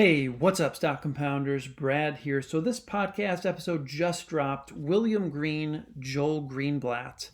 Hey, what's up, stock compounders? Brad here. So, this podcast episode just dropped. William Green, Joel Greenblatt.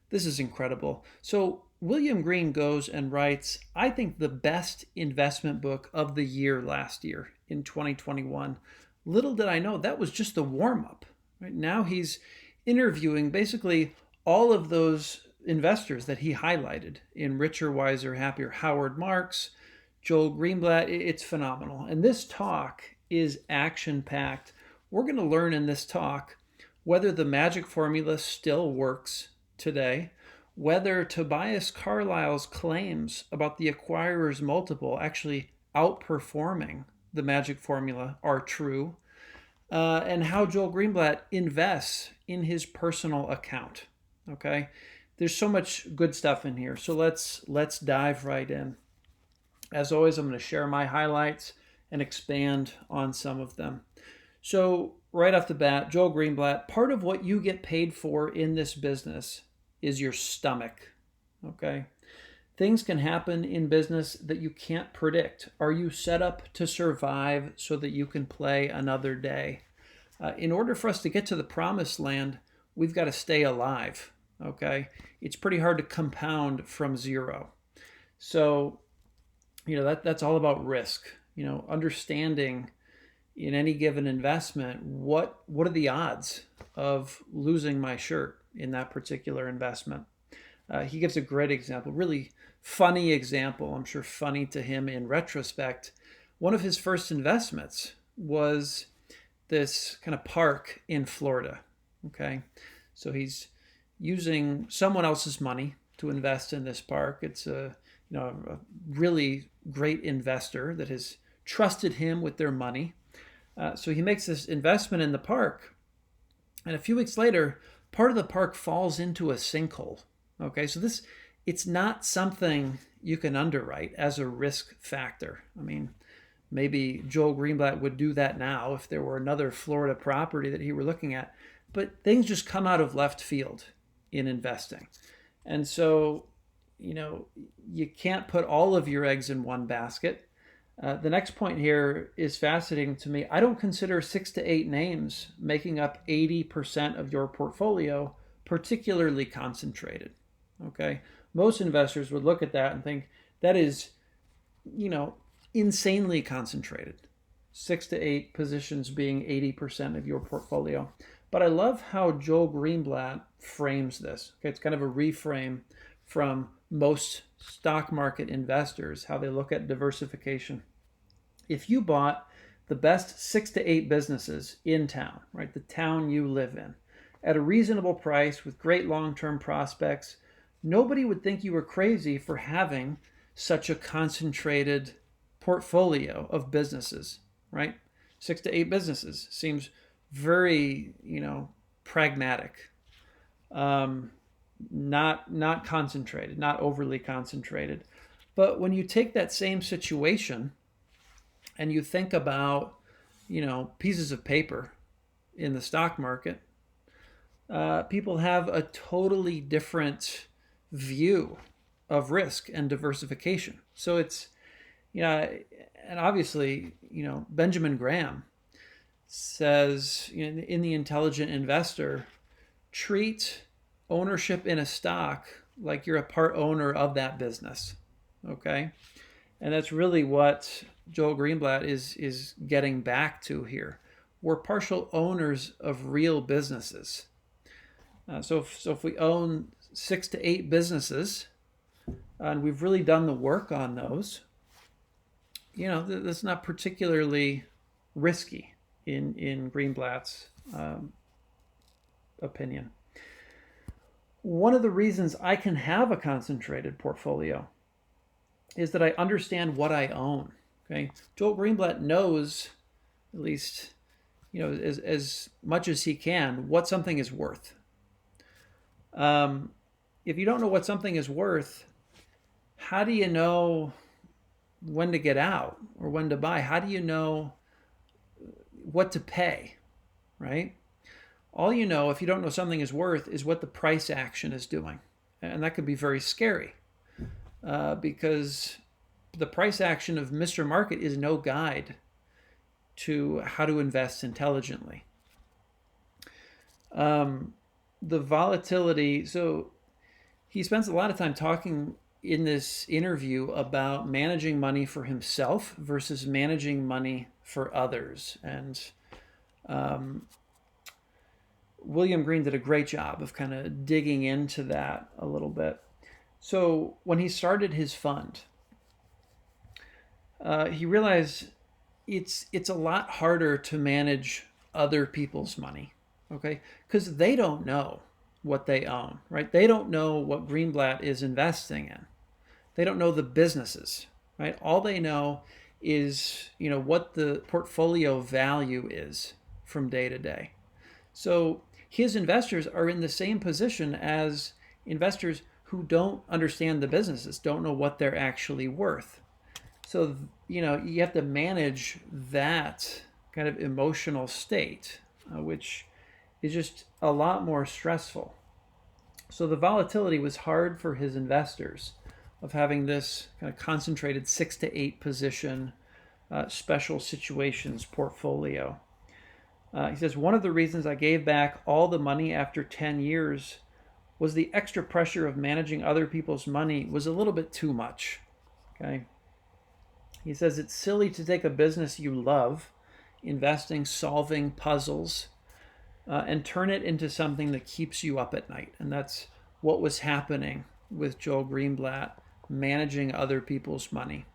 This is incredible. So, William Green goes and writes, I think, the best investment book of the year last year in 2021. Little did I know that was just the warm up. Right now, he's interviewing basically all of those investors that he highlighted in Richer, Wiser, Happier. Howard Marks, Joel Greenblatt. It's phenomenal. And this talk is action packed. We're going to learn in this talk whether the magic formula still works today, whether Tobias Carlyle's claims about the acquirer's multiple actually outperforming the magic formula are true, and how Joel Greenblatt invests in his personal account. Okay, there's so much good stuff in here, so let's dive right in. As always, I'm going to share my highlights and expand on some of them. So, right off the bat, Joel Greenblatt, part of what you get paid for in this business is your stomach. Okay? Things can happen in business that you can't predict. Are you set up to survive so that you can play another day? In order for us to get to the promised land, we've got to stay alive. Okay? It's pretty hard to compound from zero. So, that's all about risk. Understanding in any given investment what are the odds of losing my shirt in that particular investment. He gives a great example, really funny example. I'm sure funny to him in retrospect. One of his first investments was this kind of park in Florida. Okay, so he's using someone else's money to invest in this park. It's a really great investor that has trusted him with their money. So he makes this investment in the park. And a few weeks later, part of the park falls into a sinkhole. Okay, so it's not something you can underwrite as a risk factor. I mean, maybe Joel Greenblatt would do that now if there were another Florida property that he were looking at. But things just come out of left field in investing. And so you can't put all of your eggs in one basket. The next point here is fascinating to me. I don't consider 6 to 8 names making up 80% of your portfolio particularly concentrated. Okay, most investors would look at that and think that is, insanely concentrated. 6 to 8 positions being 80% of your portfolio. But I love how Joel Greenblatt frames this. Okay, it's kind of a reframe from most stock market investors, how they look at diversification. If you bought the best 6 to 8 businesses in town, right, the town you live in, at a reasonable price with great long-term prospects, nobody would think you were crazy for having such a concentrated portfolio of businesses, right? 6 to 8 businesses seems very, pragmatic. Not concentrated, not overly concentrated. But when you take that same situation and you think about, pieces of paper in the stock market, people have a totally different view of risk and diversification. So it's, and obviously, Benjamin Graham says in The Intelligent Investor, treat ownership in a stock like you're a part owner of that business. Okay, and that's really what Joel Greenblatt is getting back to here. We're partial owners of real businesses. So if we own 6 to 8 businesses and we've really done the work on those, that's not particularly risky in Greenblatt's opinion. One of the reasons I can have a concentrated portfolio is that I understand what I own. Okay, Joel Greenblatt knows, at least, as much as he can, what something is worth. If you don't know what something is worth, how do you know when to get out or when to buy? How do you know what to pay, right? All you know, if you don't know something is worth, is what the price action is doing. And that could be very scary because the price action of Mr. Market is no guide to how to invest intelligently. The volatility, so he spends a lot of time talking in this interview about managing money for himself versus managing money for others. And William Green did a great job of kind of digging into that a little bit. So when he started his fund, he realized it's a lot harder to manage other people's money, okay? Because they don't know what they own, right? They don't know what Greenblatt is investing in. They don't know the businesses, right? All they know is, what the portfolio value is from day to day. So his investors are in the same position as investors who don't understand the businesses, don't know what they're actually worth. So, you have to manage that kind of emotional state, which is just a lot more stressful. So the volatility was hard for his investors of having this kind of concentrated 6 to 8 position special situations portfolio. He says, one of the reasons I gave back all the money after 10 years was the extra pressure of managing other people's money was a little bit too much. Okay. He says, it's silly to take a business you love, investing, solving puzzles, and turn it into something that keeps you up at night. And that's what was happening with Joel Greenblatt, managing other people's money.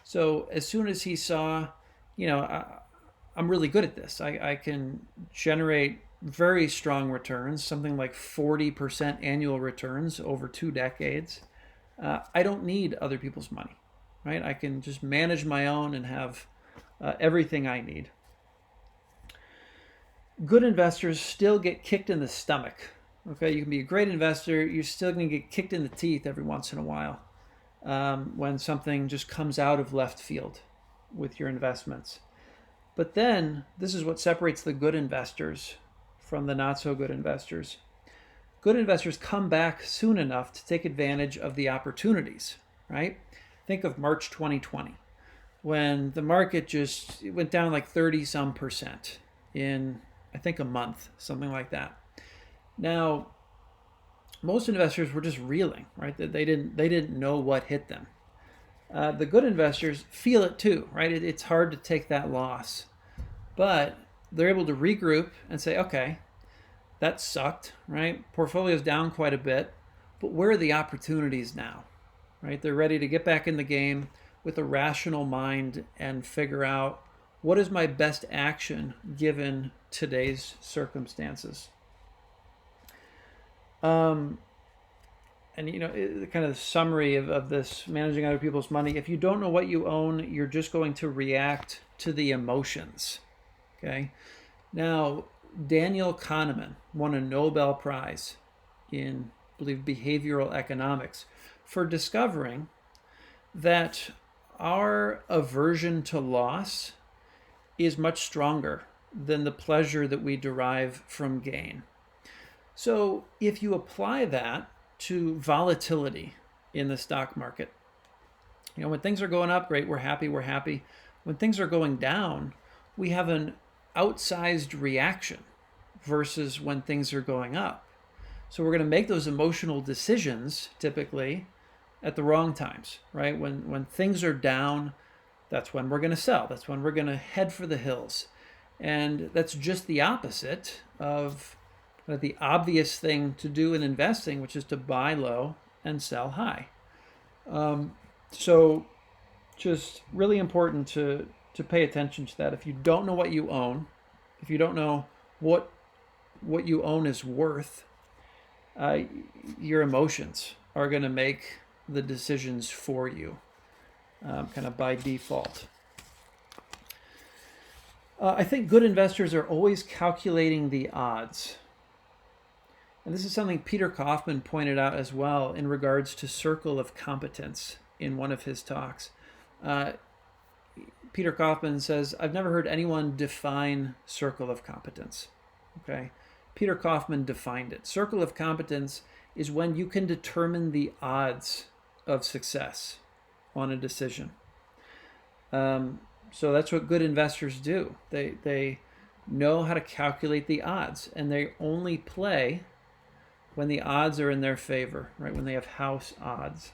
So as soon as he saw, I'm really good at this. I can generate very strong returns, something like 40% annual returns over 2 decades. I don't need other people's money, right? I can just manage my own and have everything I need. Good investors still get kicked in the stomach. Okay, you can be a great investor, you're still going to get kicked in the teeth every once in a while when something just comes out of left field with your investments. But then, this is what separates the good investors from the not so good investors. Good investors come back soon enough to take advantage of the opportunities, right? Think of March 2020, when the market just went down like 30-some% in, I think, a month, something like that. Now, most investors were just reeling, right? They didn't know what hit them. The good investors feel it too, right? It's hard to take that loss, but they're able to regroup and say, okay, that sucked, right? Portfolio's down quite a bit, but where are the opportunities now, right? They're ready to get back in the game with a rational mind and figure out what is my best action given today's circumstances. And kind of the summary of this managing other people's money. If you don't know what you own, you're just going to react to the emotions. Okay. Now, Daniel Kahneman won a Nobel Prize in, I believe, behavioral economics for discovering that our aversion to loss is much stronger than the pleasure that we derive from gain. So if you apply that to volatility in the stock market, when things are going up, great, we're happy. When things are going down, we have an outsized reaction versus when things are going up. So we're going to make those emotional decisions typically at the wrong times, right? When things are down, that's when we're going to sell. That's when we're going to head for the hills. And that's just the opposite of the obvious thing to do in investing, which is to buy low and sell high. So just really important to pay attention to that. If you don't know what you own, if you don't know what you own is worth, your emotions are going to make the decisions for you, kind of by default. I think good investors are always calculating the odds. And this is something Peter Kaufman pointed out as well in regards to circle of competence in one of his talks. Peter Kaufman says, I've never heard anyone define circle of competence. Okay, Peter Kaufman defined it. Circle of competence is when you can determine the odds of success on a decision. So that's what good investors do. They know how to calculate the odds, and they only play when the odds are in their favor, right? When they have house odds.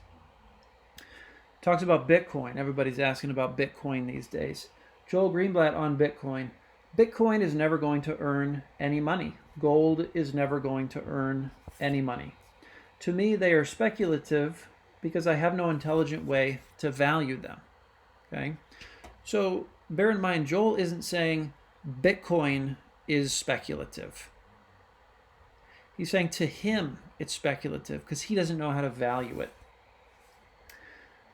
Talks about Bitcoin. Everybody's asking about Bitcoin these days. Joel Greenblatt on Bitcoin. Bitcoin is never going to earn any money. Gold is never going to earn any money. To me, they are speculative because I have no intelligent way to value them. Okay? So bear in mind, Joel isn't saying Bitcoin is speculative. He's saying to him it's speculative because he doesn't know how to value it.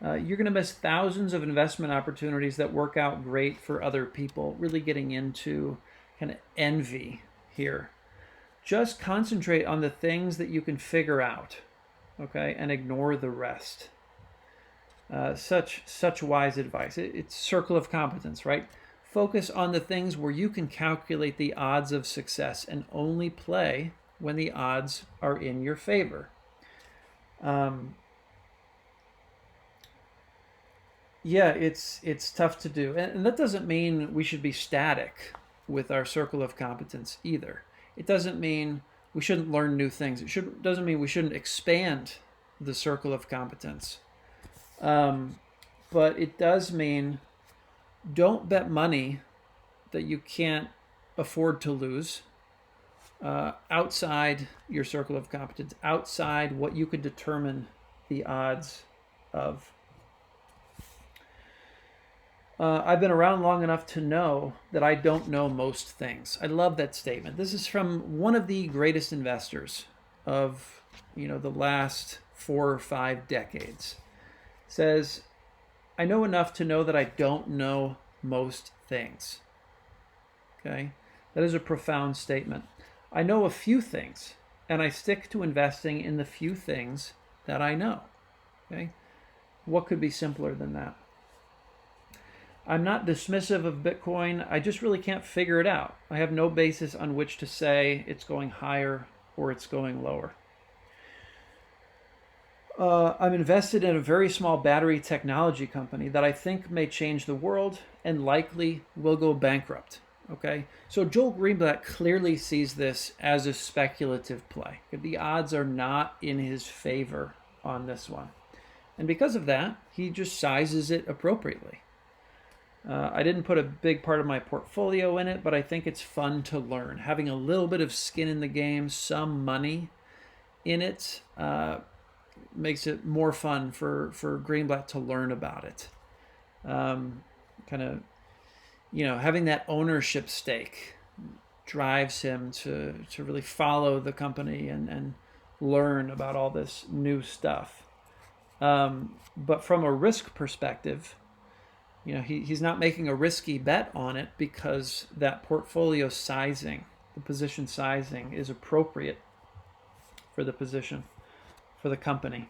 You're going to miss thousands of investment opportunities that work out great for other people, really getting into kind of envy here. Just concentrate on the things that you can figure out, okay, and ignore the rest. Such wise advice. It's circle of competence, right? Focus on the things where you can calculate the odds of success and only play when the odds are in your favor. Yeah, it's tough to do. And that doesn't mean we should be static with our circle of competence either. It doesn't mean we shouldn't learn new things. Doesn't mean we shouldn't expand the circle of competence. But it does mean don't bet money that you can't afford to lose outside your circle of competence, outside what you could determine the odds of. I've been around long enough to know that I don't know most things. I love that statement. This is from one of the greatest investors of, the last 4 or 5 decades. It says, I know enough to know that I don't know most things. Okay? That is a profound statement. I know a few things, and I stick to investing in the few things that I know. Okay? What could be simpler than that? I'm not dismissive of Bitcoin. I just really can't figure it out. I have no basis on which to say it's going higher or it's going lower. I'm invested in a very small battery technology company that I think may change the world and likely will go bankrupt. Okay, so Joel Greenblatt clearly sees this as a speculative play. The odds are not in his favor on this one. And because of that, he just sizes it appropriately. I didn't put a big part of my portfolio in it, but I think it's fun to learn. Having a little bit of skin in the game, some money in it, makes it more fun for Greenblatt to learn about it. Having that ownership stake drives him to really follow the company and learn about all this new stuff. But from a risk perspective, he's not making a risky bet on it because that portfolio sizing, the position sizing, is appropriate for the position, for the company.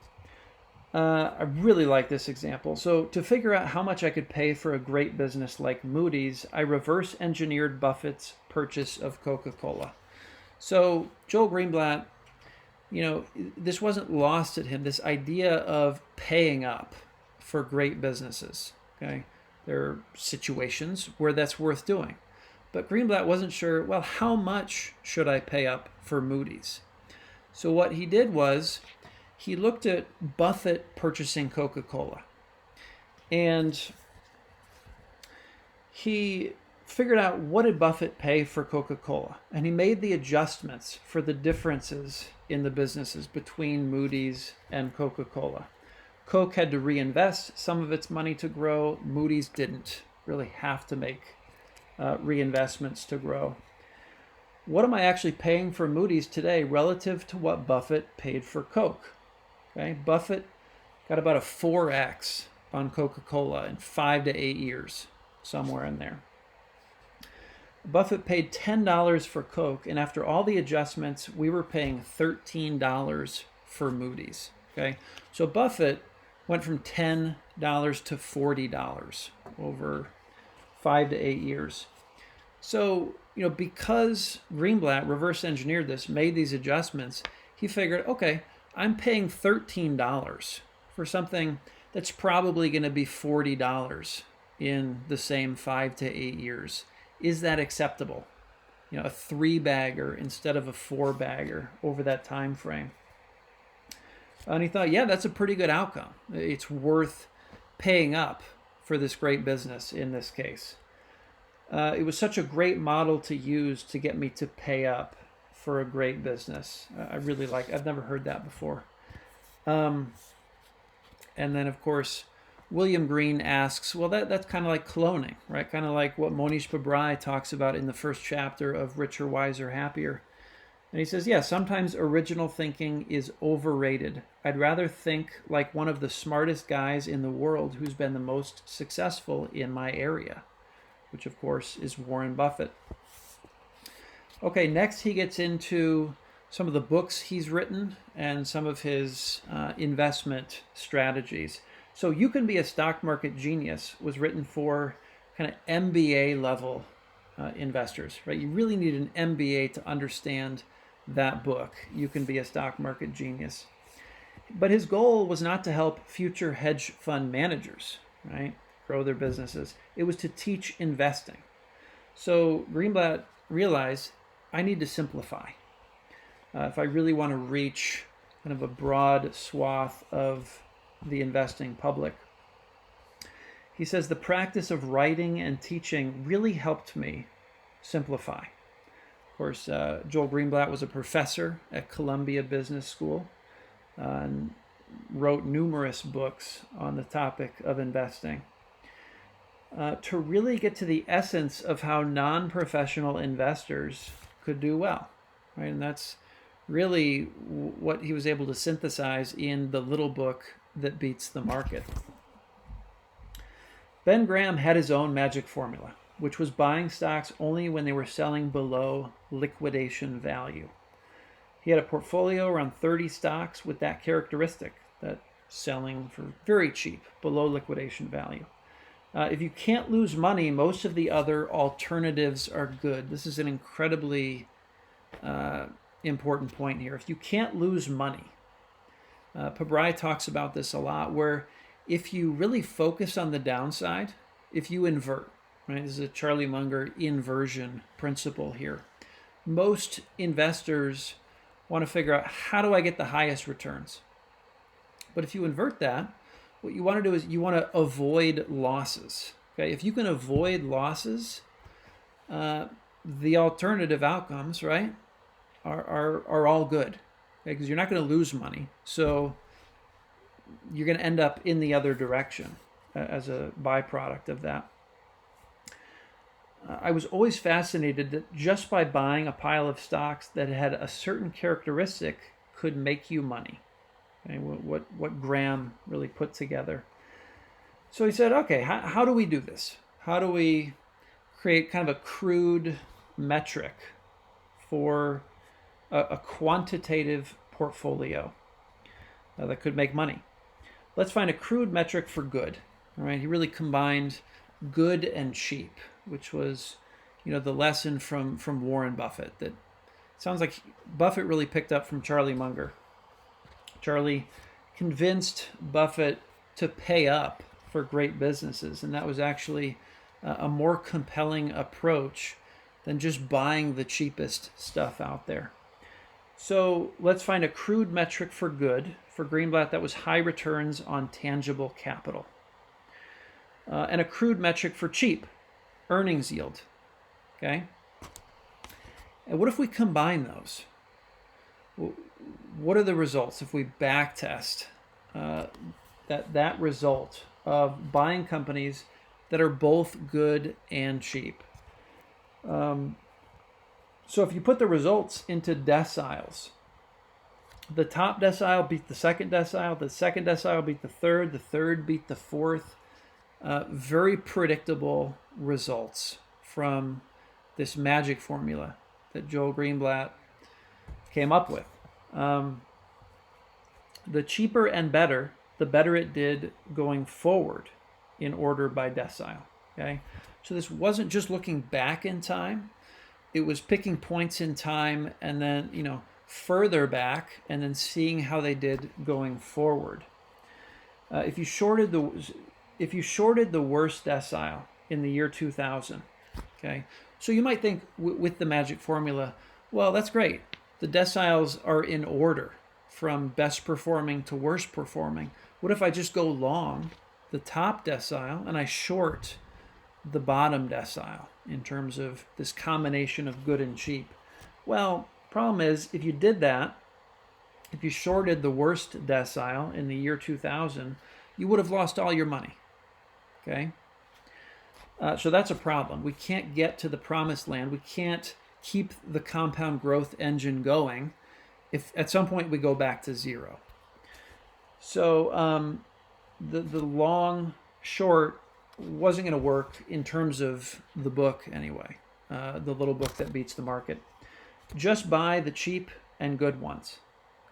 I really like this example. So to figure out how much I could pay for a great business like Moody's, I reverse engineered Buffett's purchase of Coca-Cola. So Joel Greenblatt, this wasn't lost at him, this idea of paying up for great businesses, okay? There are situations where that's worth doing. But Greenblatt wasn't sure, well, how much should I pay up for Moody's? So what he did was he looked at Buffett purchasing Coca-Cola. And he figured out what did Buffett pay for Coca-Cola. And he made the adjustments for the differences in the businesses between Moody's and Coca-Cola. Coke had to reinvest some of its money to grow. Moody's didn't really have to make reinvestments to grow. What am I actually paying for Moody's today relative to what Buffett paid for Coke? Okay, Buffett got about a 4x on Coca-Cola in 5 to 8 years, somewhere in there. Buffett paid $10 for Coke, and after all the adjustments, we were paying $13 for Moody's. Okay, so Buffett went from $10 to $40 over 5 to 8 years. So, because Greenblatt reverse engineered this, made these adjustments, he figured, okay, I'm paying $13 for something that's probably going to be $40 in the same 5 to 8 years. Is that acceptable? A 3-bagger instead of a 4-bagger over that time frame. And he thought, yeah, that's a pretty good outcome. It's worth paying up for this great business in this case. It was such a great model to use to get me to pay up for a great business. I've never heard that before. And then, of course, William Green asks, well, that's kind of like cloning, right? Kind of like what Monish Pabrai talks about in the first chapter of Richer, Wiser, Happier. And he says, yeah, sometimes original thinking is overrated. I'd rather think like one of the smartest guys in the world who's been the most successful in my area, which of course is Warren Buffett. Okay, next he gets into some of the books he's written and some of his investment strategies. So You Can Be a Stock Market Genius was written for kind of MBA level investors, right? You really need an MBA to understand that book, You Can Be a Stock Market Genius. But his goal was not to help future hedge fund managers, right, grow their businesses. It was to teach investing. So Greenblatt realized, I need to simplify. If I really want to reach kind of a broad swath of the investing public. He says, the practice of writing and teaching really helped me simplify. Of course, Joel Greenblatt was a professor at Columbia Business School and wrote numerous books on the topic of investing. To really get to the essence of how non-professional investors could do well, right? And that's really what he was able to synthesize in the little book that beats the market. Ben Graham had his own magic formula, which was buying stocks only when they were selling below liquidation value. He had a portfolio around 30 stocks with that characteristic, that selling for very cheap, below liquidation value. If you can't lose money, most of the other alternatives are good. This is an incredibly important point here. If you can't lose money, Pabrai talks about this a lot, where if you really focus on the downside, if you invert, right? This is a Charlie Munger inversion principle here. Most investors want to figure out, how do I get the highest returns? But if you invert that, what you want to do is you want to avoid losses. Okay, if you can avoid losses, the alternative outcomes, right, are all good, because you're not going to lose money. So you're going to end up in the other direction as a byproduct of that. I was always fascinated that just by buying a pile of stocks that had a certain characteristic could make you money. Okay, what Graham really put together. So he said, okay, how do we do this? How do we create kind of a crude metric for a quantitative portfolio that could make money? Let's find a crude metric for good. All right, he really combined good and cheap, which was, the lesson from Warren Buffett that sounds like Buffett really picked up from Charlie Munger. Charlie convinced Buffett to pay up for great businesses, and that was actually a more compelling approach than just buying the cheapest stuff out there. So let's find a crude metric for good. For Greenblatt, that was high returns on tangible capital. And a crude metric for cheap, earnings yield. Okay? And what if we combine those? What are the results if we backtest that result of buying companies that are both good and cheap? So if you put the results into deciles, the top decile beat the second decile beat the third beat the fourth. Very predictable results from this magic formula that Joel Greenblatt came up with. The cheaper and better, the better it did going forward in order by decile. Okay, so this wasn't just looking back in time; it was picking points in time and then further back and then seeing how they did going forward. If if you shorted the worst decile in the year 2000, okay, so you might think with the magic formula, well, that's great. The deciles are in order from best performing to worst performing. What if I just go long the top decile and I short the bottom decile in terms of this combination of good and cheap? Well, problem is, if you did that, if you shorted the worst decile in the year 2000, you would have lost all your money. Okay? So that's a problem. We can't get to the promised land. We can't keep the compound growth engine going if at some point we go back to zero. So the long short wasn't going to work in terms of the book anyway, the little book that beats the market. Just buy the cheap and good ones.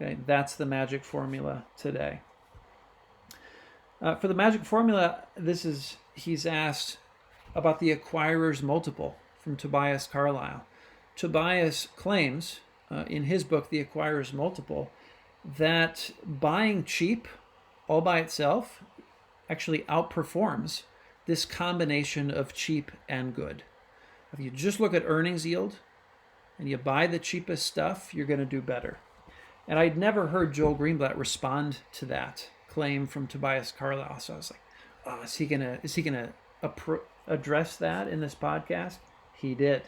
Okay, that's the magic formula today. For the magic formula, he's asked about the acquirer's multiple from Tobias Carlyle. Tobias claims in his book, The Acquirer's Multiple, that buying cheap all by itself actually outperforms this combination of cheap and good. If you just look at earnings yield and you buy the cheapest stuff, you're going to do better. And I'd never heard Joel Greenblatt respond to that claim from Tobias Carlyle. So I was like, oh, is he gonna address that in this podcast? He did.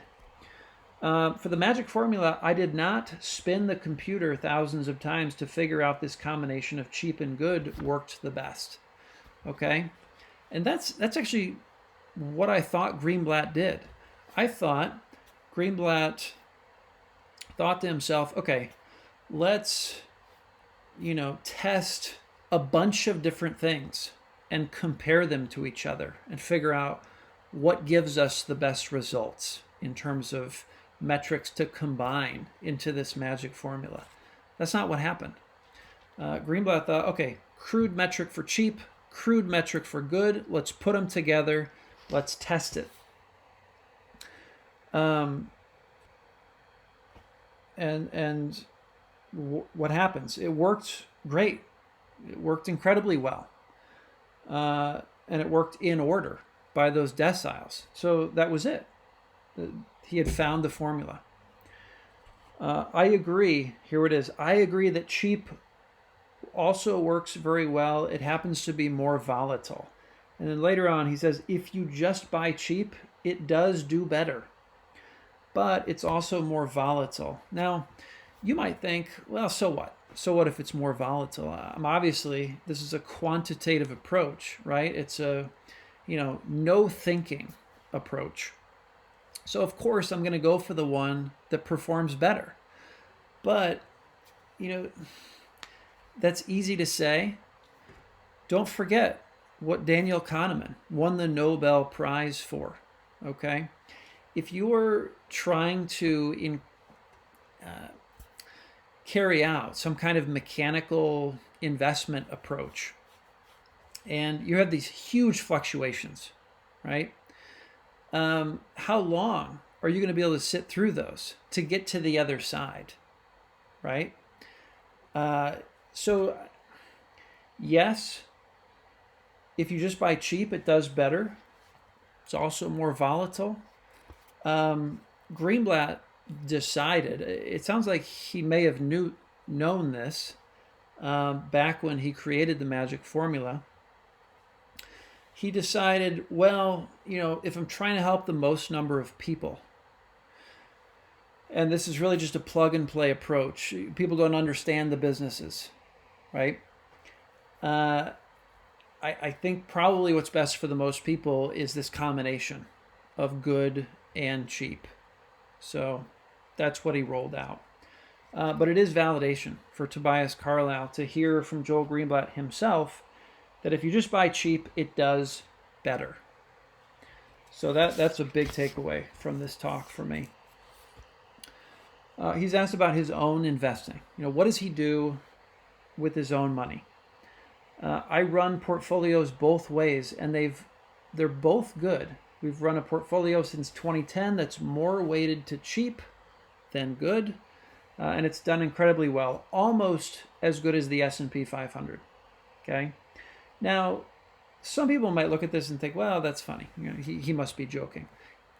For the magic formula, I did not spin the computer thousands of times to figure out this combination of cheap and good worked the best. Okay? And that's actually what I thought Greenblatt did. I thought Greenblatt thought to himself, okay, let's, test a bunch of different things and compare them to each other and figure out what gives us the best results in terms of metrics to combine into this magic formula. That's not what happened. Greenblatt thought, okay, crude metric for cheap, crude metric for good. Let's put them together. Let's test it. What happens? It worked great. It worked incredibly well. And it worked in order by those deciles. So that was it. He had found the formula. I agree. Here it is. I agree that cheap also works very well. It happens to be more volatile. And then later on, he says, if you just buy cheap, it does do better. But it's also more volatile. Now, you might think, well, so what? So what if it's more volatile? Obviously, this is a quantitative approach, right? It's a, no thinking approach. So of course, I'm going to go for the one that performs better. But, that's easy to say. Don't forget what Daniel Kahneman won the Nobel Prize for, okay? If you are trying to carry out some kind of mechanical investment approach, and you have these huge fluctuations, right? How long are you going to be able to sit through those to get to the other side, right? So, yes, if you just buy cheap, it does better. It's also more volatile. Greenblatt decided, it sounds like he may have known this back when he created the magic formula. He decided, well, if I'm trying to help the most number of people, and this is really just a plug and play approach, people don't understand the businesses, right? I think probably what's best for the most people is this combination of good and cheap. So that's what he rolled out. But it is validation for Tobias Carlyle to hear from Joel Greenblatt himself that if you just buy cheap, it does better. So that's a big takeaway from this talk for me. He's asked about his own investing. What does he do with his own money? I run portfolios both ways, and they're both good. We've run a portfolio since 2010 that's more weighted to cheap than good, and it's done incredibly well, almost as good as the S&P 500. Okay. Now, Some people might look at this and think, well, that's funny. He must be joking.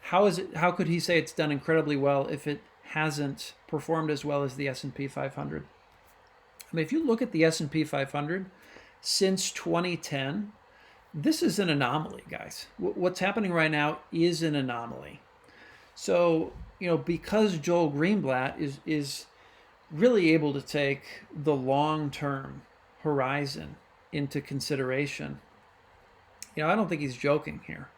How could he say it's done incredibly well if it hasn't performed as well as the S&P 500? I mean, if you look at the S&P 500 since 2010, this is an anomaly, guys. What's happening right now is an anomaly. So, because Joel Greenblatt is really able to take the long-term horizon into consideration, I don't think he's joking here.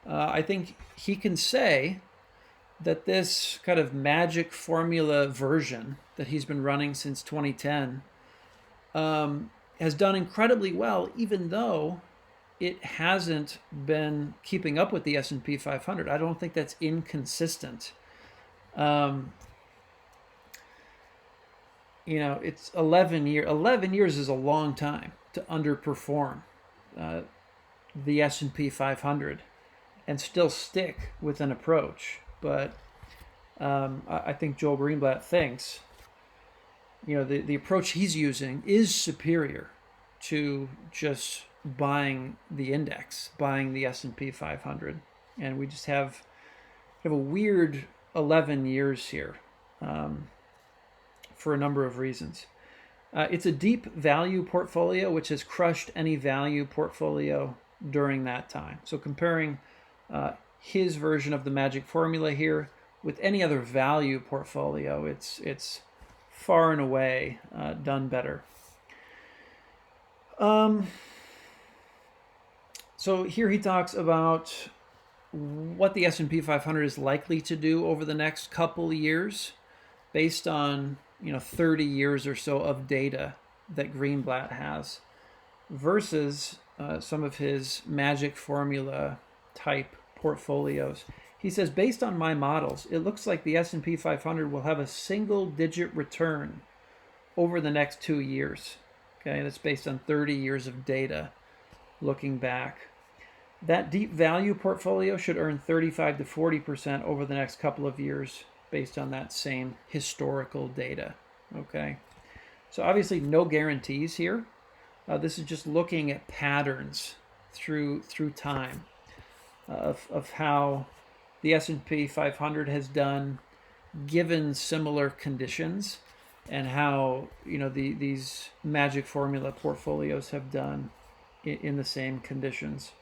I think he can say that this kind of magic formula version that he's been running since 2010 has done incredibly well, even though it hasn't been keeping up with the S&P 500. I don't think that's inconsistent. It's 11 years. 11 years is a long time to underperform the S&P 500 and still stick with an approach. But I think Joel Greenblatt thinks, the approach he's using is superior to just buying the index, buying the S&P 500. And we just have a weird 11 years here for a number of reasons. It's a deep value portfolio, which has crushed any value portfolio during that time. So comparing his version of the magic formula here with any other value portfolio, it's far and away done better. So here he talks about what the S&P 500 is likely to do over the next couple years based on 30 years or so of data that Greenblatt has versus some of his magic formula type portfolios. He says, based on my models, it looks like the S&P 500 will have a single-digit return over the next 2 years. Okay, that's based on 30 years of data looking back. That deep value portfolio should earn 35 to 40% over the next couple of years based on that same historical data. Okay, so obviously no guarantees here. This is just looking at patterns through time of how the S&P 500 has done given similar conditions, and how these magic formula portfolios have done in the same conditions.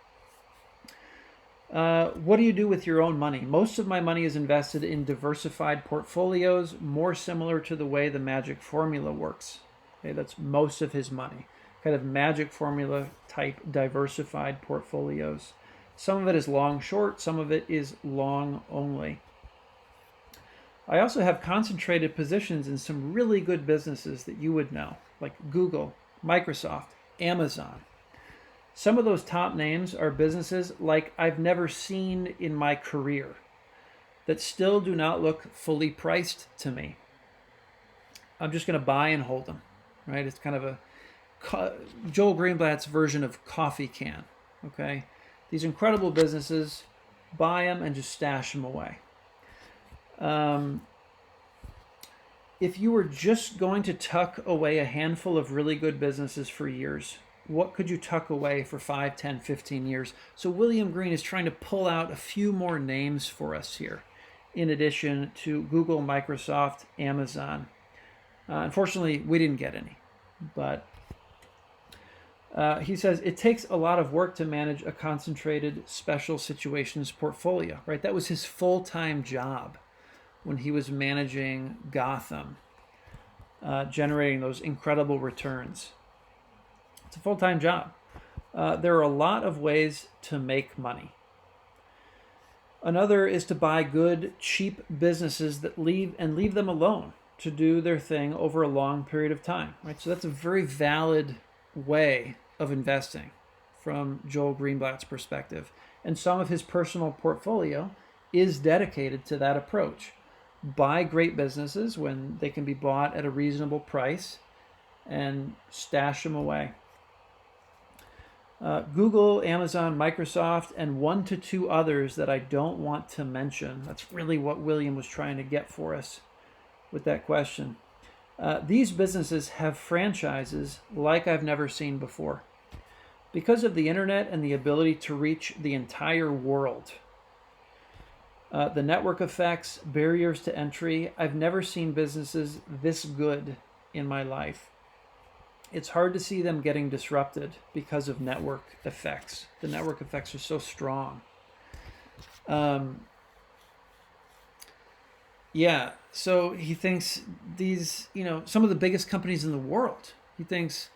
What do you do with your own money? Most of my money is invested in diversified portfolios, more similar to the way the magic formula works. Okay, that's most of his money. Kind of magic formula type diversified portfolios. Some of it is long short, some of it is long only. I also have concentrated positions in some really good businesses that you would know, like Google, Microsoft, Amazon. Some of those top names are businesses like I've never seen in my career that still do not look fully priced to me. I'm just going to buy and hold them, right? It's kind of a Joel Greenblatt's version of coffee can, okay? These incredible businesses, buy them and just stash them away. If you were just going to tuck away a handful of really good businesses for years, what could you tuck away for 5, 10, 15 years? So William Green is trying to pull out a few more names for us here, in addition to Google, Microsoft, Amazon. Unfortunately, we didn't get any. But he says, it takes a lot of work to manage a concentrated special situations portfolio, right? That was his full-time job when he was managing Gotham, generating those incredible returns. It's a full-time job. There are a lot of ways to make money. Another is to buy good, cheap businesses that leave them alone to do their thing over a long period of time. Right? So that's a very valid way of investing from Joel Greenblatt's perspective. And some of his personal portfolio is dedicated to that approach. Buy great businesses when they can be bought at a reasonable price and stash them away. Google, Amazon, Microsoft, and 1 to 2 others that I don't want to mention. That's really what William was trying to get for us with that question. These businesses have franchises like I've never seen before. Because of the internet and the ability to reach the entire world, the network effects, barriers to entry, I've never seen businesses this good in my life. It's hard to see them getting disrupted because of network effects. The network effects are so strong. Yeah, so he thinks these, some of the biggest companies in the world, he thinks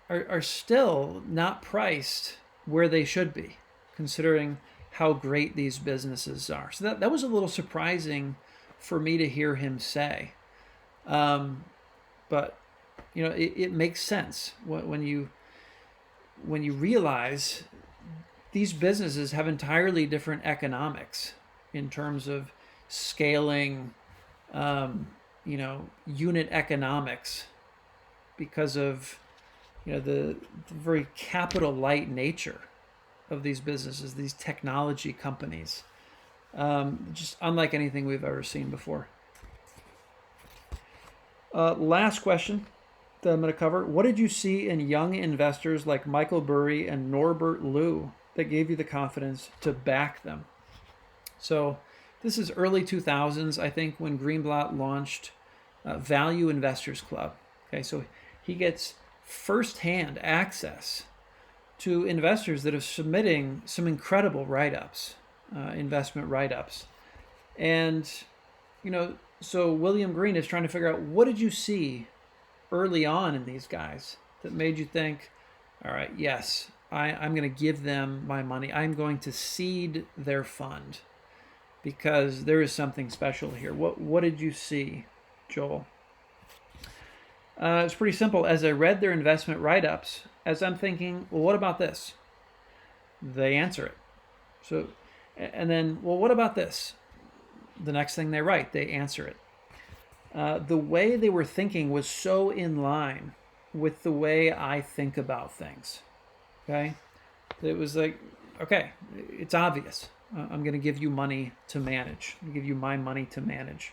are still not priced where they should be, considering how great these businesses are. So that was a little surprising for me to hear him say. But it makes sense when you realize these businesses have entirely different economics in terms of scaling, unit economics, because of the very capital light nature of these businesses, these technology companies, just unlike anything we've ever seen before. Last question that I'm going to cover. What did you see in young investors like Michael Burry and Norbert that gave you the confidence to back them? So this is early 2000s, I think, when Greenblatt launched Value Investors Club. Okay, so he gets firsthand access to investors that are submitting some incredible write-ups, investment write-ups. And, so William Green is trying to figure out, what did you see early on in these guys that made you think, all right, yes, I'm going to give them my money. I'm going to seed their fund because there is something special here. What did you see, Joel? It's pretty simple. As I read their investment write-ups, as I'm thinking, well, what about this? They answer it. So, and then, well, what about this? The next thing they write, they answer it. The way they were thinking was so in line with the way I think about things. Okay? It was like, okay, it's obvious. I'm going to give you money to manage. I'm going to give you my money to manage.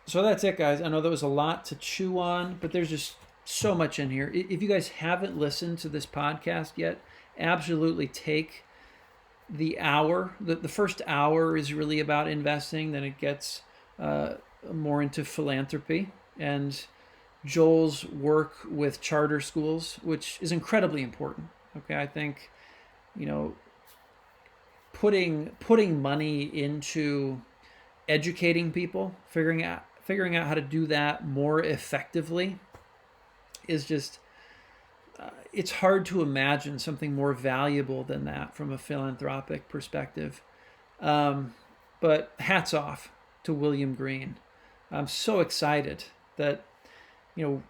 So that's it, guys. I know there was a lot to chew on, but there's just so much in here. If you guys haven't listened to this podcast yet, absolutely take the hour. The first hour is really about investing. Then it gets more into philanthropy and Joel's work with charter schools, which is incredibly important. Okay, I think, putting money into educating people, figuring out how to do that more effectively is just, it's hard to imagine something more valuable than that from a philanthropic perspective. But hats off to William Green. I'm so excited that,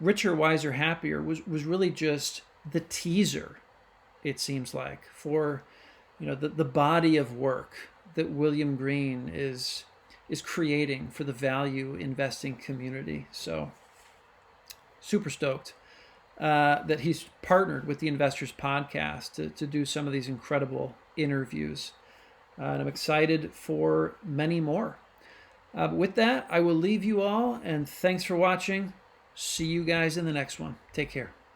Richer, Wiser, Happier was really just the teaser, it seems like, for, the body of work that William Green is creating for the value investing community. So super stoked that he's partnered with the Investors Podcast to do some of these incredible interviews. And I'm excited for many more. With that, I will leave you all, and thanks for watching. See you guys in the next one. Take care.